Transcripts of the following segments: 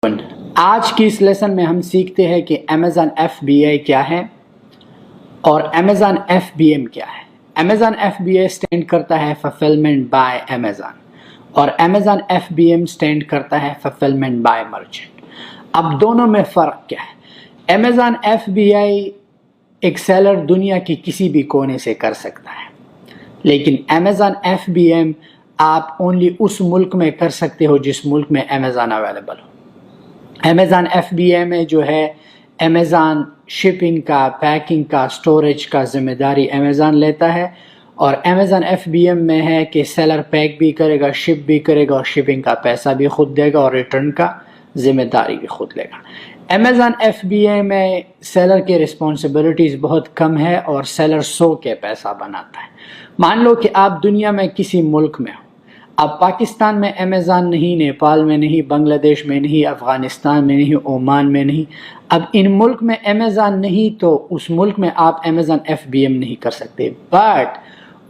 آج کی اس لیسن میں ہم سیکھتے ہیں کہ Amazon FBA کیا ہے اور Amazon FBM کیا ہے۔ Amazon FBA سٹینڈ کرتا ہے Fulfillment by Amazon اور Amazon FBM سٹینڈ کرتا ہے Fulfillment by Merchant۔ اب دونوں میں فرق کیا ہے؟ Amazon FBA ایک سیلر دنیا کی کسی بھی کونے سے کر سکتا ہے، لیکن Amazon FBM آپ اونلی اس ملک میں کر سکتے ہو جس ملک میں Amazon اویلیبل ہو۔ Amazon FBA میں جو ہے Amazon شپنگ کا، پیکنگ کا، سٹوریج کا ذمہ داری Amazon لیتا ہے، اور Amazon FBM میں ہے کہ سیلر پیک بھی کرے گا، شپ بھی کرے گا، اور شپنگ کا پیسہ بھی خود دے گا اور ریٹرن کا ذمہ داری بھی خود لے گا۔ Amazon FBA میں سیلر کی رسپانسبلٹیز بہت کم ہے اور سیلر 100 کے پیسہ بناتا ہے۔ مان لو کہ آپ دنیا میں کسی ملک میں ہو، اب پاکستان میں Amazon نہیں، نیپال میں نہیں، بنگلہ دیش میں نہیں، افغانستان میں نہیں، عمان میں نہیں۔ اب ان ملک میں Amazon نہیں تو اس ملک میں آپ Amazon FBM نہیں کر سکتے، بٹ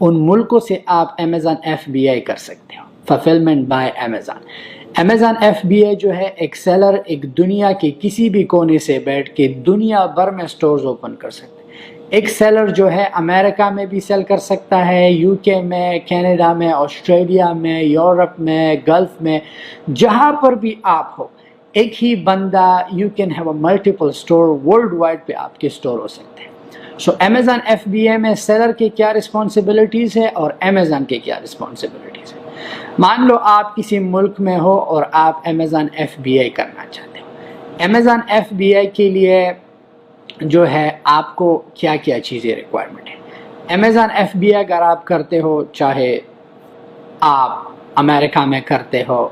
ان ملکوں سے آپ Amazon FBA کر سکتے ہو، Fulfillment by Amazon۔ Amazon FBA جو ہے ایک سیلر ایک دنیا کے کسی بھی کونے سے بیٹھ کے دنیا بھر میں سٹورز اوپن کر سکتے ہیں۔ ایک سیلر جو ہے امریکہ میں بھی سیل کر سکتا ہے، UK میں، کینیڈا میں، آسٹریلیا میں، یورپ میں، گلف میں، جہاں پر بھی آپ ہو، ایک ہی بندہ you can have a multiple store world wide پہ آپ کے سٹور ہو سکتے ہیں۔ سو Amazon FBA میں سیلر کے کیا رسپانسبلٹیز ہے اور Amazon کے کیا رسپانسبلٹیز ہے۔ مان لو آپ کسی ملک میں ہو اور آپ Amazon FBA کرنا چاہتے ہو۔ Amazon FBA کے لیے جو ہے آپ کو کیا کیا چیزیں ریکوائرمنٹ ہے۔ Amazon FBA اگر آپ کرتے ہو، چاہے آپ امریکہ میں کرتے ہو،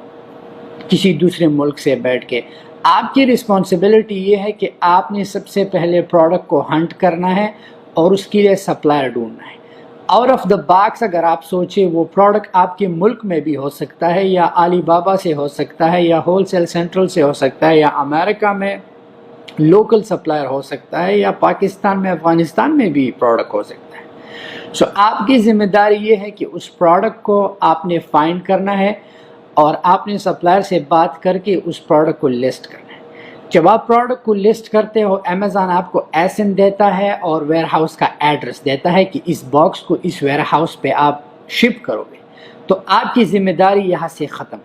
کسی دوسرے ملک سے بیٹھ کے، آپ کی رسپانسبلٹی یہ ہے کہ آپ نے سب سے پہلے پروڈکٹ کو ہنٹ کرنا ہے اور اس کے لیے سپلائر ڈھونڈنا ہے۔ آؤٹ آف دا باکس اگر آپ سوچیں، وہ پروڈکٹ آپ کے ملک میں بھی ہو سکتا ہے، یا علی بابا سے ہو سکتا ہے، یا ہول سیل سینٹرل سے ہو سکتا ہے، یا امریکہ میں لوکل سپلائر ہو سکتا ہے، یا پاکستان میں، افغانستان میں بھی پروڈکٹ ہو سکتا ہے۔ سو آپ کی ذمہ داری یہ ہے کہ اس پروڈکٹ کو آپ نے فائنڈ کرنا ہے اور آپ نے سپلائر سے بات کر کے اس پروڈکٹ کو لسٹ کرنا ہے۔ جب آپ پروڈکٹ کو لسٹ کرتے ہو، Amazon آپ کو ایسن دیتا ہے اور ویئر ہاؤس کا ایڈریس دیتا ہے کہ اس باکس کو اس ویئر ہاؤس پہ آپ شپ کرو گے، تو آپ کی ذمہ داری یہاں سے ختم۔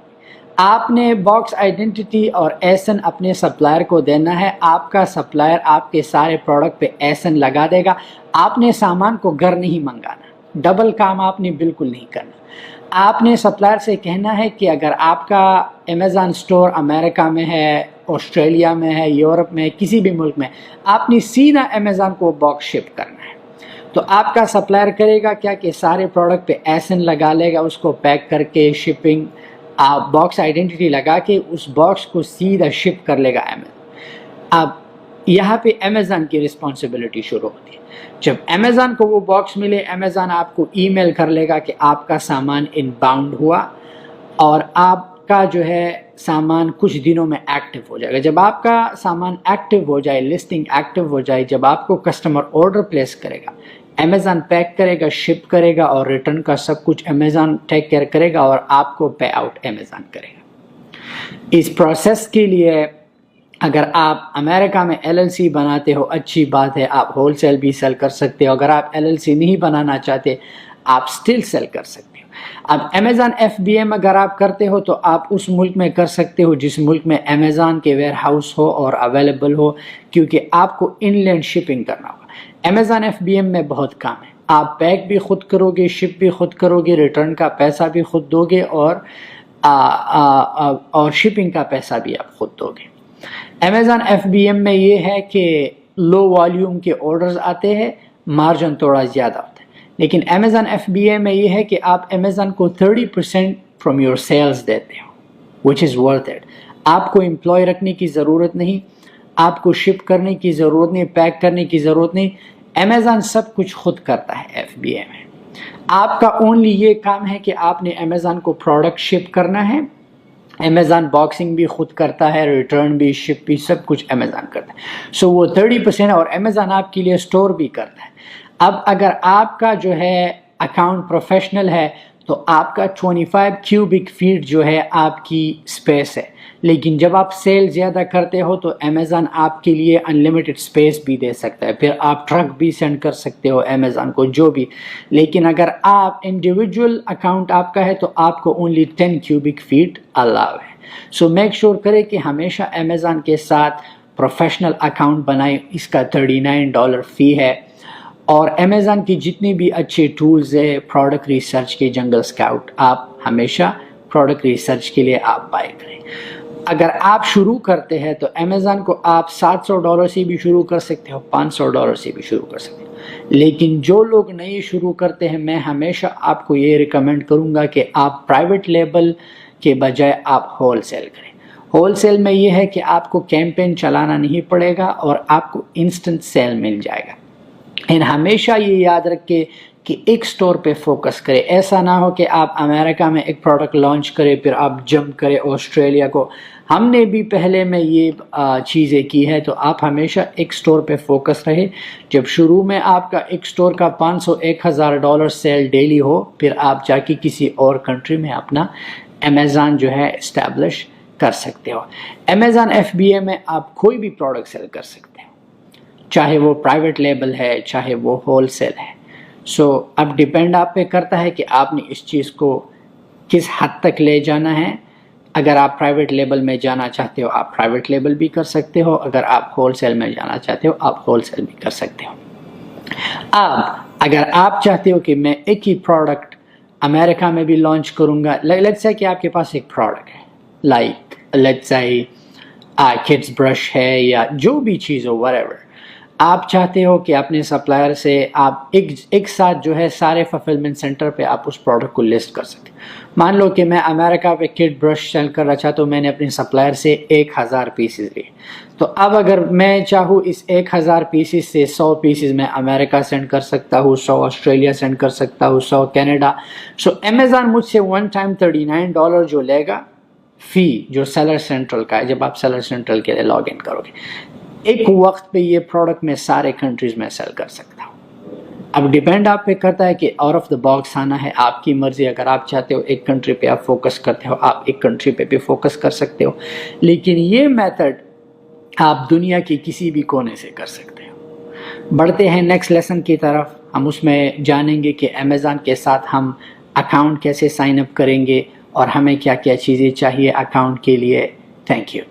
آپ نے باکس آئیڈینٹی اور ایسن اپنے سپلائر کو دینا ہے، آپ کا سپلائر آپ کے سارے پروڈکٹ پہ ایسن لگا دے گا۔ آپ نے سامان کو گھر نہیں منگانا، ڈبل کام آپ نے بالکل نہیں کرنا۔ آپ نے سپلائر سے کہنا ہے کہ اگر آپ کا Amazon سٹور امریکہ میں ہے، آسٹریلیا میں ہے، یورپ میں ہے، کسی بھی ملک میں، آپ نے سیدھا Amazon کو باکس شپ کرنا ہے۔ تو آپ کا سپلائر کرے گا کیا کہ سارے پروڈکٹ پہ ایسن لگا لے گا، اس کو پیک کر کے شپنگ باکس آئیڈینٹی لگا کے اس باکس کو سیدھا شپ کر لے گا Amazon۔ اب یہاں پہ Amazon کی رسپانسبلٹی شروع ہوتی ہے۔ جب Amazon کو وہ باکس ملے، Amazon آپ کو ای میل کر لے گا کہ آپ کا سامان ان باؤنڈ ہوا، اور آپ کا جو ہے سامان کچھ دنوں میں ایکٹیو ہو جائے گا۔ جب آپ کا سامان ایکٹیو ہو جائے، لسٹنگ ایکٹیو ہو جائے، جب آپ کو کسٹمر آرڈر پلیس کرے گا، Amazon پیک کرے گا، شپ کرے گا، اور ریٹرن کا سب کچھ Amazon ٹیک کیئر کرے گا، اور آپ کو پے آؤٹ Amazon کرے گا۔ اس پروسیس کے لیے اگر آپ امریکہ میں LLC بناتے ہو، اچھی بات ہے، آپ ہول سیل بھی سیل کر سکتے ہو۔ اگر آپ LLC نہیں بنانا چاہتے، آپ سٹل سیل کر سکتے ہو۔ اب Amazon FBM اگر آپ کرتے ہو تو آپ اس ملک میں کر سکتے ہو جس ملک میں Amazon کے ویئر ہاؤس ہو اور اویلیبل ہو، کیونکہ آپ کو ان لینڈ شپنگ کرنا ہوگا۔ Amazon FBM میں بہت کام ہے، آپ پیک بھی خود کرو گے، شپ بھی خود کرو گے، ریٹرن کا پیسہ بھی خود دو گے، اور شپنگ کا پیسہ بھی آپ خود دو گے۔ Amazon FBM میں یہ ہے کہ لو والیوم کے آرڈرز آتے ہیں، مارجن تھوڑا زیادہ ہوتا ہے، لیکن Amazon FBA میں یہ ہے کہ آپ Amazon کو 30% from your sales دیتے ہو، which is worth it۔ آپ کو امپلائی رکھنے کی ضرورت نہیں، آپ کو شپ کرنے کی ضرورت نہیں، پیک کرنے کی ضرورت نہیں، Amazon سب کچھ خود کرتا ہے FBA میں۔ آپ کا اونلی یہ کام ہے کہ آپ نے Amazon کو پروڈکٹ شپ کرنا ہے۔ Amazon باکسنگ بھی خود کرتا ہے، ریٹرن بھی، شپ بھی، سب کچھ Amazon کرتا ہے۔ سو وہ 30%، اور Amazon آپ کے لیے سٹور بھی کرتا ہے۔ اب اگر آپ کا جو ہے اکاؤنٹ پروفیشنل ہے تو آپ کا 25 کیوبک فیٹ جو ہے آپ کی سپیس ہے، لیکن جب آپ سیل زیادہ کرتے ہو تو امیزون آپ کے لیے انلمیٹڈ اسپیس بھی دے سکتا ہے، پھر آپ ٹرک بھی سینڈ کر سکتے ہو امیزون کو، جو بھی. لیکن اگر آپ انڈیویجول اکاؤنٹ آپ کا ہے تو آپ کو اونلی 10 کیوبک فیٹ الاؤ ہے. سو میک شور کرے کہ ہمیشہ امیزون کے ساتھ پروفیشنل اکاؤنٹ بنائیں. اس کا $39 فی ہے. اور امیزون کی جتنی بھی اچھے ٹولز ہے، پروڈکٹ ریسرچ کے جنگل اسکاؤٹ، آپ ہمیشہ پروڈکٹ ریسرچ کے لیے آپ بائی کریں. اگر آپ شروع کرتے ہیں تو امیزون کو آپ $700 سے بھی شروع کر سکتے ہو، $500 سے بھی شروع کر سکتے ہو. لیکن جو لوگ نئے شروع کرتے ہیں، میں ہمیشہ آپ کو یہ ریکمینڈ کروں گا کہ آپ پرائیویٹ لیبل کے بجائے آپ ہول سیل کریں. ہول سیل میں یہ ہے کہ آپ کو کیمپین چلانا نہیں پڑے گا اور آپ کو انسٹنٹ سیل مل جائے گا. ہمیشہ یہ یاد رکھے کہ ایک سٹور پہ فوکس کرے. ایسا نہ ہو کہ آپ امریکہ میں ایک پروڈکٹ لانچ کرے پھر آپ جمپ کرے آسٹریلیا کو. ہم نے بھی پہلے میں یہ چیزیں کی ہے. تو آپ ہمیشہ ایک سٹور پہ فوکس رہے. جب شروع میں آپ کا ایک سٹور کا $500-1000 سیل ڈیلی ہو، پھر آپ جا کے کسی اور کنٹری میں اپنا امیزون جو ہے اسٹیبلش کر سکتے ہو. امیزون FBA میں آپ کوئی بھی پروڈکٹ سیل کر سکتے ہیں، چاہے وہ پرائیویٹ لیبل ہے چاہے وہ ہول سیل ہے. سو اب ڈیپینڈ آپ پہ کرتا ہے کہ آپ نے اس چیز کو کس حد تک لے جانا ہے. اگر آپ پرائیویٹ لیبل میں جانا چاہتے ہو آپ پرائیویٹ لیبل بھی کر سکتے ہو، اگر آپ ہول سیل میں جانا چاہتے ہو آپ ہول سیل بھی کر سکتے ہو. اب اگر آپ چاہتے ہو کہ میں ایک ہی پروڈکٹ امریکہ میں بھی لانچ کروں گا، لیٹس سے کہ آپ کے پاس ایک پروڈکٹ ہے like let's say kids brush ہے یا جو بھی چیز ہو whatever، آپ چاہتے ہو کہ اپنے سپلائر سے آپ ایک ساتھ جو ہے سارے فلفلمنٹ سینٹر پہ آپ اس پروڈکٹ کو لسٹ کر سکتے. مان لو کہ میں امریکہ پہ کڈ برش سیل کر رہا چاہتا ہوں، میں نے اپنے سپلائر سے 1000 پیسز لیے. تو اب اگر میں چاہوں اس 1000 پیسز سے 100 پیسز میں امریکہ سینڈ کر سکتا ہوں، 100 آسٹریلیا سینڈ کر سکتا ہوں، 100 کینیڈا. سو امیزون مجھ سے ون ٹائم $39 جو لے گا فی، جو سیلر سینٹرل کا ہے، جب آپ سیلر سینٹرل کے لیے لاگ ان کرو گے. ایک وقت پہ یہ پروڈکٹ میں سارے کنٹریز میں سیل کر سکتا ہوں. اب ڈیپینڈ آپ پہ کرتا ہے کہ آؤٹ آف دا باکس آنا ہے، آپ کی مرضی. اگر آپ چاہتے ہو ایک کنٹری پہ آپ فوکس کرتے ہو آپ ایک کنٹری پہ بھی فوکس کر سکتے ہو. لیکن یہ میتھڈ آپ دنیا کی کسی بھی کونے سے کر سکتے ہو. بڑھتے ہیں نیکسٹ لیسن کی طرف. ہم اس میں جانیں گے کہ امیزون کے ساتھ ہم اکاؤنٹ کیسے سائن اپ کریں گے اور ہمیں کیا کیا چیزیں چاہیے اکاؤنٹ کے لیے. Thank you.